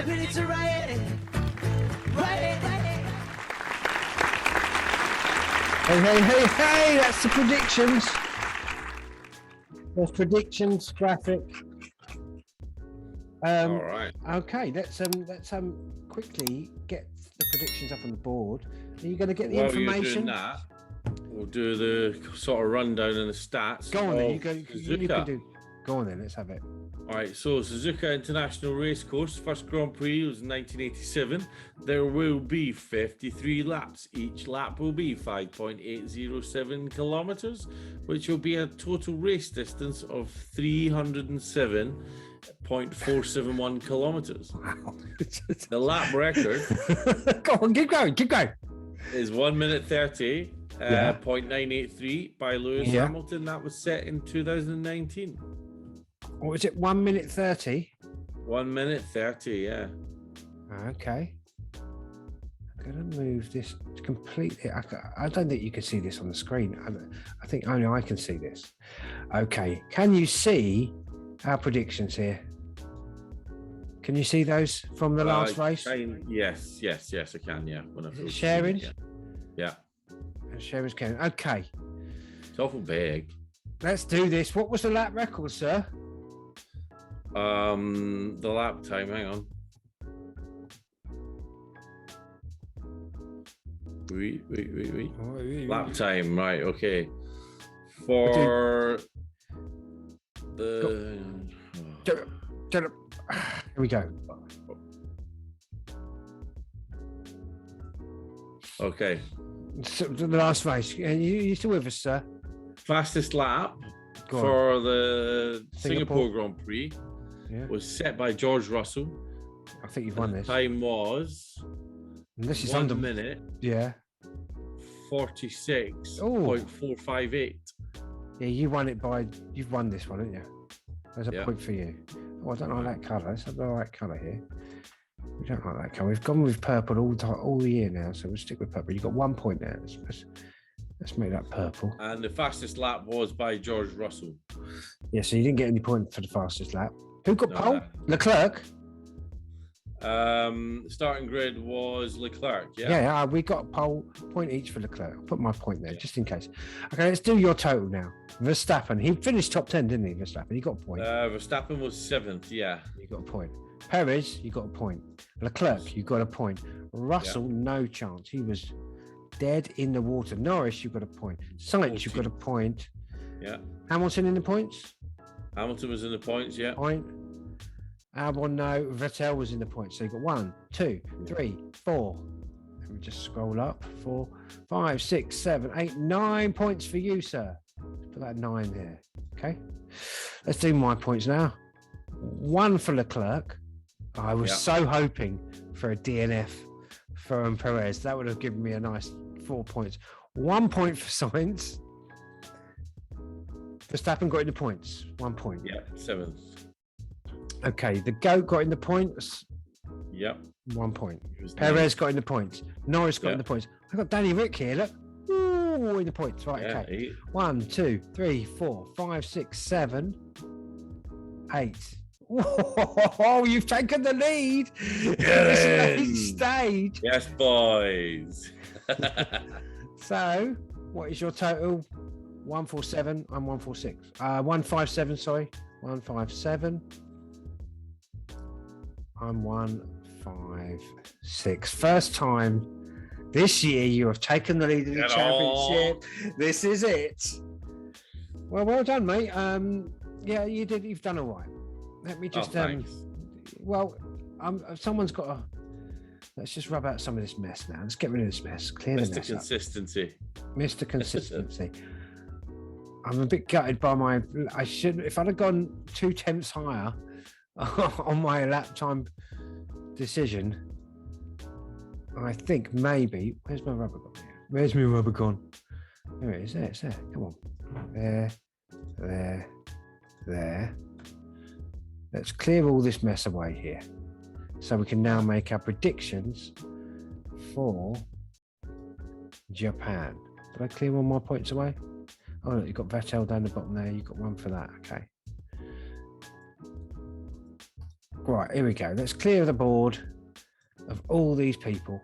5 minutes to write it. Hey, that's the predictions. There's predictions graphic. All right. Okay, let's quickly get the predictions up on the board. Are you going to get the While information? you're doing that, we'll do the sort of rundown and the stats. Go on then. You Suzuka. can do. Go on then. Let's have it. All right, so Suzuka International Racecourse, first Grand Prix was in 1987. There will be 53 laps. Each lap will be 5.807 kilometers, which will be a total race distance of 307.471 kilometers. Wow. The lap record Go on, keep going. is 1 minute 30, Yeah. 0.983 by Lewis Yeah. Hamilton. That was set in 2019. What was it? 1 minute 30. 1 minute 30, yeah. Okay. I'm going to move this completely. I don't think you can see this on the screen. I think only I can see this. Okay. Can you see our predictions here? Can you see those from the last race? Yes, I can, yeah. When I Is it first sharing? seen it, yeah. Sharon's going. Okay. It's awful big. Let's do this. What was the lap record, sir? The lap time, hang on. Wait. Lap time, right, okay. For the... Here we go. Okay. So, the last race. You still with us, sir? Fastest lap Go on. for the Singapore Singapore. Grand Prix Yeah. was set by George Russell. I think you've won this. Time was And this is 1 under. minute Yeah. 46.458. Yeah, you've won this one, haven't you? There's a Yeah. point for you. Oh, I don't like that colour. Let's have the right colour here. We don't like that colour. We've gone with purple all the year now, so we'll stick with purple. You've got 1 point there. Let's make that purple. And the fastest lap was by George Russell. Yeah, so you didn't get any point for the fastest lap. Who got No, pole? no. Leclerc? Starting grid was Leclerc, yeah? Yeah, we got a point each for Leclerc. I'll put my point there, just in case. Okay, let's do your total now. Verstappen, he finished top 10, didn't he, Verstappen? He got a point. Verstappen was 7th, yeah. You got a point. Perez, you got a point. Leclerc, you got a point. Russell, no chance. He was dead in the water. Norris, you got a point. Sainz, you got a point. Yeah. Hamilton in the points? Hamilton was in the points, yeah. Point. Albon, no. Vettel was in the points. So you got 1, 2, 3, 4. Let me just scroll up. 4, 5, 6, 7, 8, 9 points for you, sir. Put that 9 there. Okay. Let's do my points now. 1 for Leclerc. I was so hoping for a DNF for Perez. That would have given me a nice 4 points. 1 point for Sainz. Verstappen got in the points. 1 point. Yeah, 7th. Okay, the GOAT got in the points. Yep. 1 point. It was Perez got in the points. Norris got Yeah. in the points. I got Danny Rick here. Look. Ooh, in the points. Right, Yeah, okay. 8. 1, 2, 3, 4, 5, 6, 7, 8. Whoa, you've taken the lead. This late stage. Yes, boys. So, what is your total? 147. I'm 146. 157. Sorry, 157. I'm 156. First time this year you have taken the lead in the championship. This is it. Well done, mate. Yeah, you did. You've done all right. Let me just. Thanks. Someone's got to. Let's just rub out some of this mess now. Let's get rid of this mess. Clear the Mr. mess up. Consistency. Mr. Consistency. I'm a bit gutted by my. If I'd have gone 2 tenths higher on my lap time decision, I think maybe. Where's my rubber gone? Where's my rubber gone? There it is. There, it's there. Come on. There. Let's clear all this mess away here, so we can now make our predictions for Japan. Did I clear all my points away? Oh, look, you've got Vettel down the bottom there. You've got 1 for that. Okay. Right, here we go. Let's clear the board of all these people.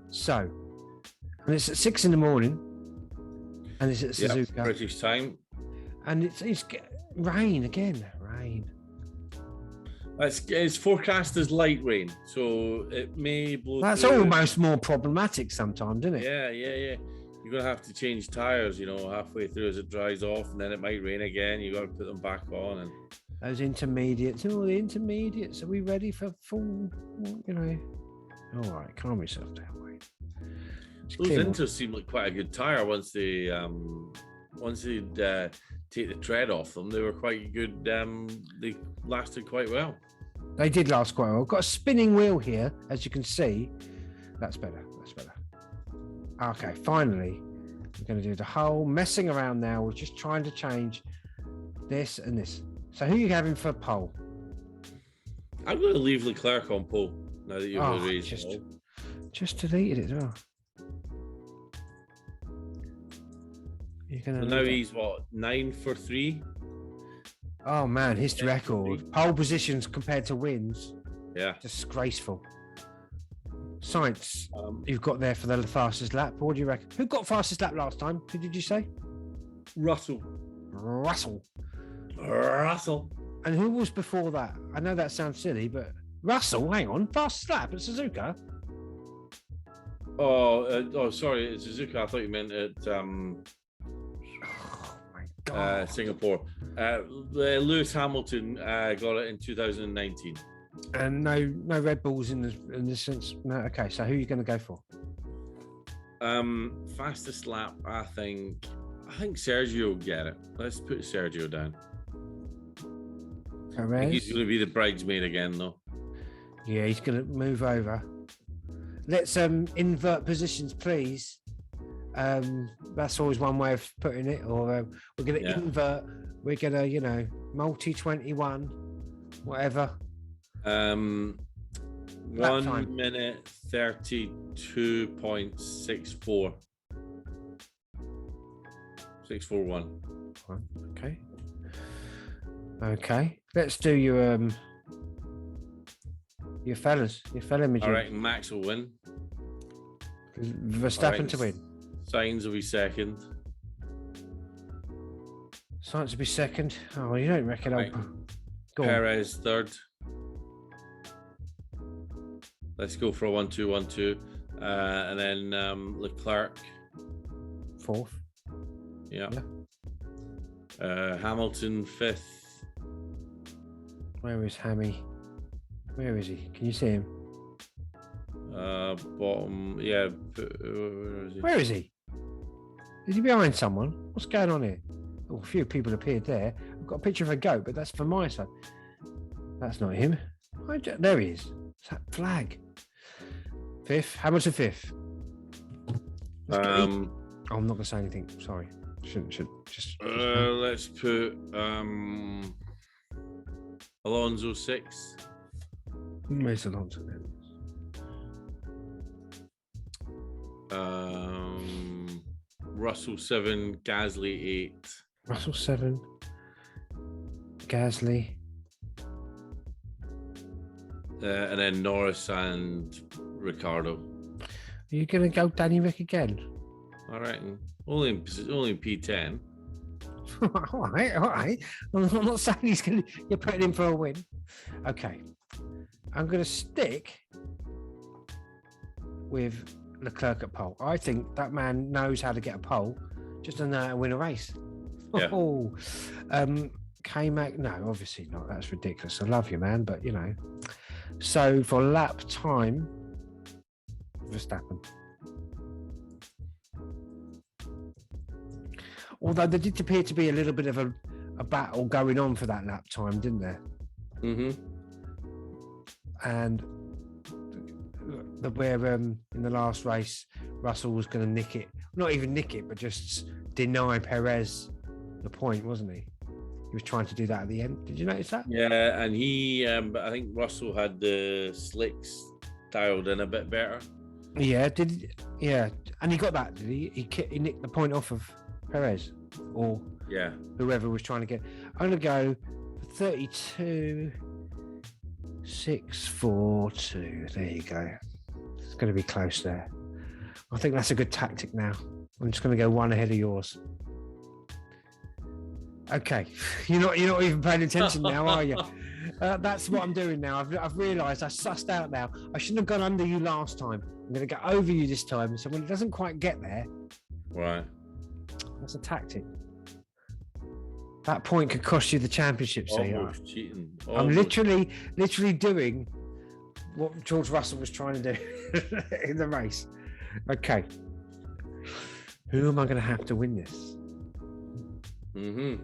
So, and it's at 6 in the morning, and it's at Suzuka. British time. And it's rain again. Rain. It's forecast as light rain, so it may blow. That's through. almost more problematic sometimes, isn't it? Yeah. You're gonna have to change tires, halfway through as it dries off, and then it might rain again. You got to put them back on. And Those intermediates. Oh, the intermediates. Are we ready for full? All right, calm yourself down, mate. those Inters seem like quite a good tire once they take the tread off them. They were quite good. They lasted quite well. They did last quite well. Got a spinning wheel here, as you can see. That's better. Okay, finally, we're going to do the whole messing around now. We're just trying to change this and this. So who are you having for pole? I'm going to leave Leclerc on pole now that you've raised it. Just deleted it as well. So now he's what, 9 for 3? Oh man, his record. Pole positions compared to wins. Yeah. Disgraceful. Science, you've got there for the fastest lap. What do you reckon? Who got fastest lap last time? Who did you say? Russell. And who was before that? I know that sounds silly, but Russell, hang on, fastest lap at Suzuka? Sorry, it's Suzuka. I thought you meant at Oh my God. Singapore. Lewis Hamilton got it in 2019. And no Red Bulls in this sense. No, okay, so who are you going to go for? Fastest lap, I think Sergio will get it. Let's put Sergio down. Perez? I think he's going to be the bridesmaid again, though. Yeah, he's going to move over. Let's invert positions, please. That's always one way of putting it. Or we're going to invert. We're going to, multi 21, whatever. 1 minute 32.64. 641. Okay. Let's do your fellas. Your fella Majid. All right, Max will win. Verstappen to win. Sainz will be second. Sainz will be second. Oh, you don't reckon? Right. Go on. Perez third. Let's go for a 1-2-1-2. And then Leclerc. Fourth. Yeah. Hamilton fifth. Where is Hammy? Where is he? Can you see him? Bottom. Yeah. Where is he? Where is he? Is he behind someone? What's going on here? Oh, a few people appeared there. I've got a picture of a goat, but that's for my side. That's not him. There he is. It's that flag. Fifth. Hamilton fifth. I'm not going to say anything. Sorry. Shouldn't. Just let's put Alonso sixth. Where's Alonso then? Russell 7, Gasly 8. Russell 7, Gasly. And then Norris and Ricardo. Are you going to go Danny Rick again? All right. Only in P10. all right. I'm not saying you're putting him for a win. Okay. I'm going to stick with Leclerc at pole. I think that man knows how to get a pole, just doesn't know how to win a race. Yeah. K-Mac, no, obviously not. That's ridiculous. I love you, man, but So for lap time, Verstappen. Although there did appear to be a little bit of a battle going on for that lap time, didn't there? Mm-hmm. And where in the last race, Russell was going to nick it. Not even nick it, but just deny Perez the point, wasn't he? He was trying to do that at the end. Did you notice that? Yeah, and he, I think Russell had the slicks dialed in a bit better. Yeah, and he got that, did he? He nicked the point off of Perez, or Yeah. Whoever was trying to get. I'm going to go for 32, 6, 4, 2. There you go. It's going to be close there. I think that's a good tactic now. I'm just going to go one ahead of yours. Okay, you're not even paying attention now, are you? That's what I'm doing now. I've realised I sussed out now. I shouldn't have gone under you last time. I'm going to go over you this time. So when it doesn't quite get there, right, that's a tactic. That point could cost you the championship. Almost cheating. I'm literally doing what George Russell was trying to do in the race. Okay, who am I going to have to win this? Who?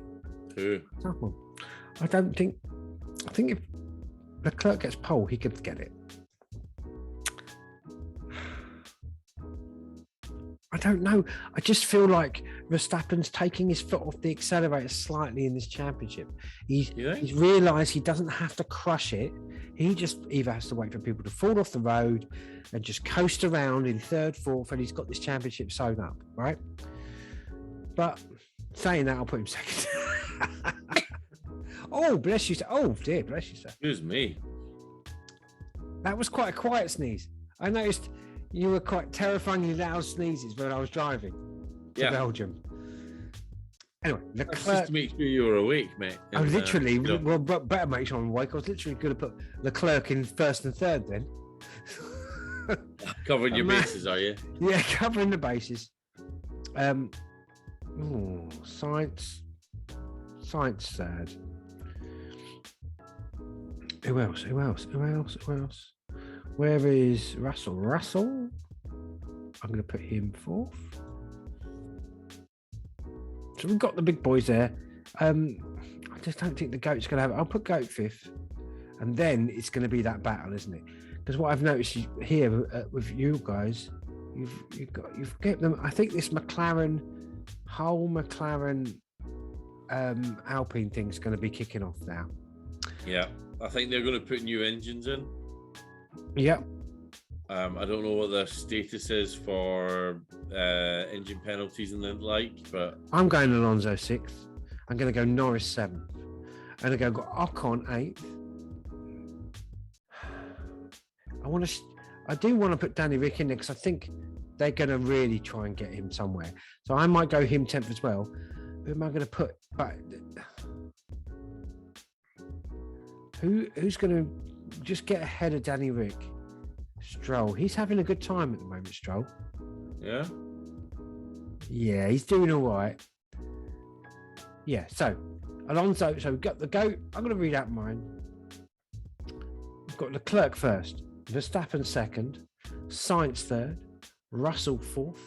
I think if Leclerc gets pole, he could get it. I don't know. I just feel like Verstappen's taking his foot off the accelerator slightly in this championship. He's realised he doesn't have to crush it. He just either has to wait for people to fall off the road and just coast around in third, fourth, and he's got this championship sewn up, right? But saying that, I'll put him second. Oh, bless you, sir. Oh, dear, bless you, sir. Excuse me. That was quite a quiet sneeze. I noticed you were quite terrifyingly loud sneezes when I was driving to Belgium. Anyway, That's just to make sure you were awake, mate. I was literally, well, better make sure I'm awake. I was literally going to put Leclerc in first and third then. Covering your bases, are you? Yeah, covering the bases. Science third. Who else? Where is Russell? I'm going to put him fourth. So we've got the big boys there. I just don't think the GOAT's going to have it. I'll put GOAT fifth. And then it's going to be that battle, isn't it? Because what I've noticed here with you guys, you've got them. I think this whole McLaren Alpine thing's going to be kicking off now. Yeah, I think they're going to put new engines in. Yep. I don't know what the status is for engine penalties and the like, but I'm going Alonso 6th. I'm going to go Norris 7th. And I've got Ocon 8th. I do want to put Danny Rick in there because I think they're going to really try and get him somewhere. So I might go him 10th as well. Who am I going to put? But who's going to just get ahead of Danny Rick? Stroll. He's having a good time at the moment, Stroll. Yeah? Yeah, he's doing all right. Yeah, so Alonso, so we've got the GOAT. I'm going to read out mine. We've got Leclerc first, Verstappen second, Sainz third, Russell fourth,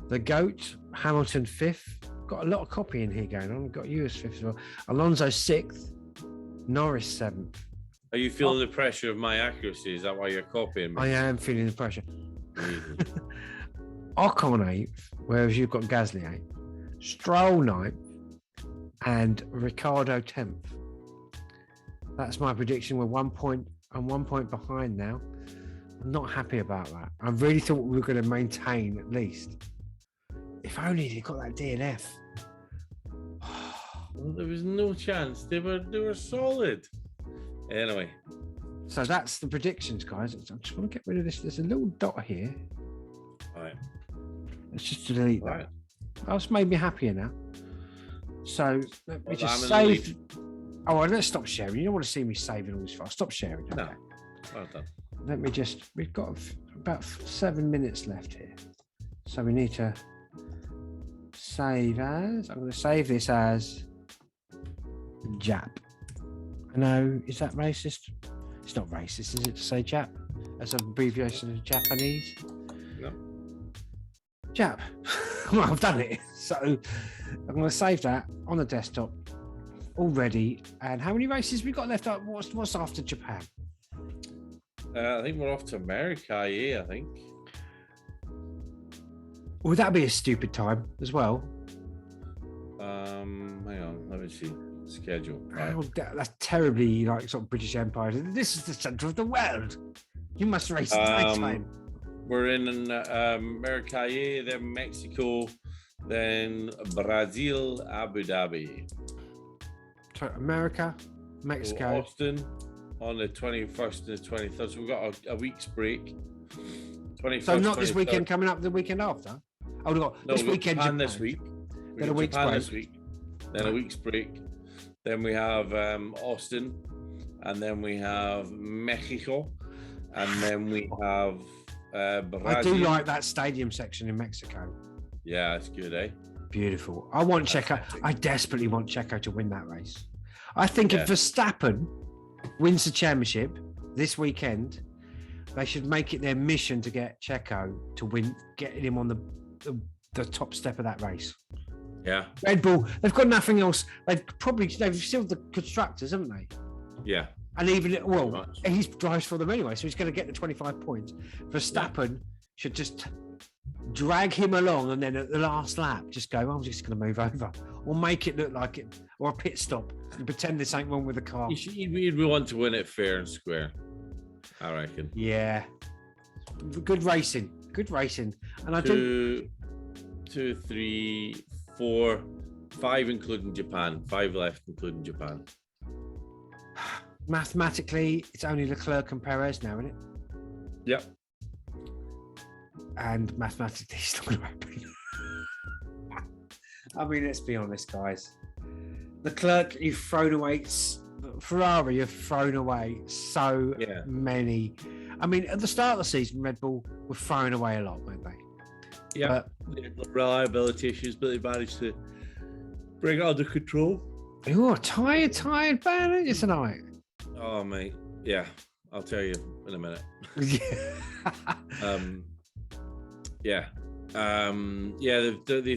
the GOAT, Hamilton fifth. Got a lot of copying here going on. We've got you as fifth as well. Alonso sixth, Norris seventh. Are you feeling the pressure of my accuracy? Is that why you're copying me? I am feeling the pressure. Ocon eighth, whereas you've got Gasly eighth, Stroll ninth, and Ricciardo 10th. That's my prediction. We're 1 point. I'm 1 point behind now. I'm not happy about that. I really thought we were going to maintain at least. If only they got that DNF. Well, there was no chance. They were solid. Anyway. So that's the predictions, guys. I just want to get rid of this. There's a little dot here. All right. Let's just delete that. Right. That's made me happier now. So let me just save. Oh, let's stop sharing. You don't want to see me saving all this file. Stop sharing. Okay. No. Well done. Let me just. We've got about 7 minutes left here, so we need to save as. I'm going to save this as Jap. I know. Is that racist? It's not racist, is it, to say Jap as an abbreviation of Japanese? No. Jap. Well, I've done it. So I'm going to save that on the desktop already. And how many races we got left up? What's after Japan? I think we're off to America, yeah, I think. Would that be a stupid time as well? Hang on, let me see. Schedule. Right. Oh, that's terribly like sort of British Empire. This is the centre of the world. You must race at night time. We're in America, then Mexico, Then Brazil, Abu Dhabi. America, Mexico. Austin on the 21st and the 23rd. So we've got a week's break. 21st, So not this 23rd. weekend, coming up the weekend after. Oh, we've got No, this we've got weekend. Japan Japan. this week. Then a week's Japan break. this week. Then a week's break. Then we have Austin, and then we have Mexico, and then we have Brazil. I do like that stadium section in Mexico. Yeah, it's good, eh? Beautiful. I want Checo. I desperately want Checo to win that race. I think if Verstappen wins the championship this weekend, they should make it their mission to get Checo to win, getting him on the top step of that race. Yeah. Red Bull, they've got nothing else. They've sealed the constructors, haven't they? Yeah. And even he drives for them anyway, so he's going to get the 25 points. Verstappen should just drag him along, and then at the last lap, just go, I'm just going to move over, or make it look like it, or a pit stop, and pretend this ain't wrong with the car. He'd want to win it fair and square, I reckon. Yeah. Good racing. And I think 2, 3, 4, 5, including Japan. 5 left, including Japan. mathematically, it's only Leclerc and Perez now, isn't it? Yep. And mathematically, it's not going to happen. I mean, let's be honest, guys. Leclerc, you've thrown away. Ferrari have thrown away so many. I mean, at the start of the season, Red Bull were throwing away a lot, weren't they? Yeah. Reliability issues, but they managed to bring it under control. You're tired, man, aren't you tonight? Oh, mate. Yeah. I'll tell you in a minute. They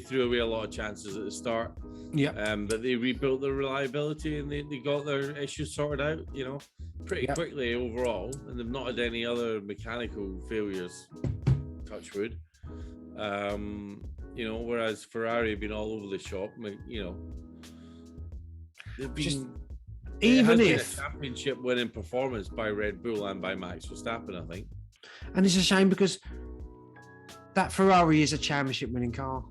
threw away a lot of chances at the start. Yeah. But they rebuilt their reliability and they got their issues sorted out, pretty quickly overall. And they've not had any other mechanical failures, touch wood. Whereas Ferrari have been all over the shop, they've been even been if a championship winning performance by Red Bull and by Max Verstappen, I think. And it's a shame because that Ferrari is a championship winning car.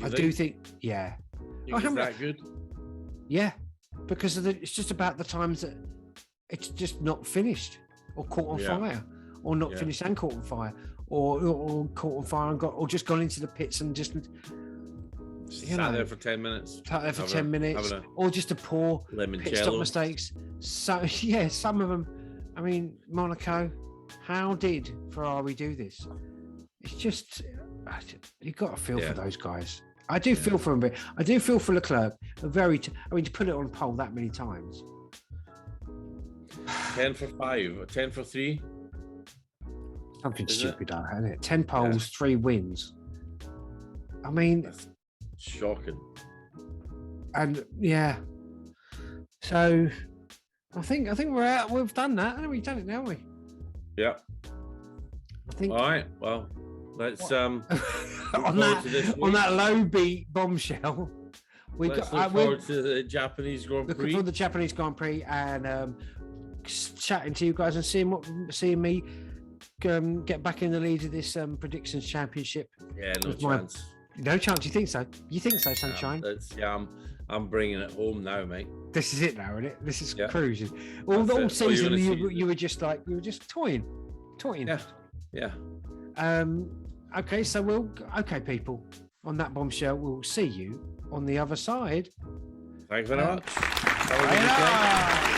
I do think, yeah. It's that good? Yeah, because it's just about the times that it's just not finished or caught on fire, or not finished and caught on fire, or caught on fire and or just gone into the pits and just sat there for 10 minutes. Or just a poor pit stop mistakes. So some of them. I mean, Monaco. How did Ferrari do this? It's just you've got to feel for those guys. I do feel for him, but I do feel for Leclerc. To put it on pole that many times. 10 for 5, 10 for 3. Something stupid, isn't it? 10 poles, 3 wins. I mean, that's shocking. And so I think we're out. We've done that, haven't we? Done it now, haven't we? Yeah. I think. All right. Well, let's on that low beat bombshell. Let's look forward to the Japanese Grand Prix. Looking forward to the Japanese Grand Prix and chatting to you guys and seeing me get back in the lead of this predictions championship. Yeah, no chance. No chance. You think so? You think so, Sunshine? I'm bringing it home now, mate. This is it now, isn't it? This is cruising. All season you were just toying. Yeah. Okay, so people. On that bombshell, we'll see you on the other side. Thanks very much. Bye.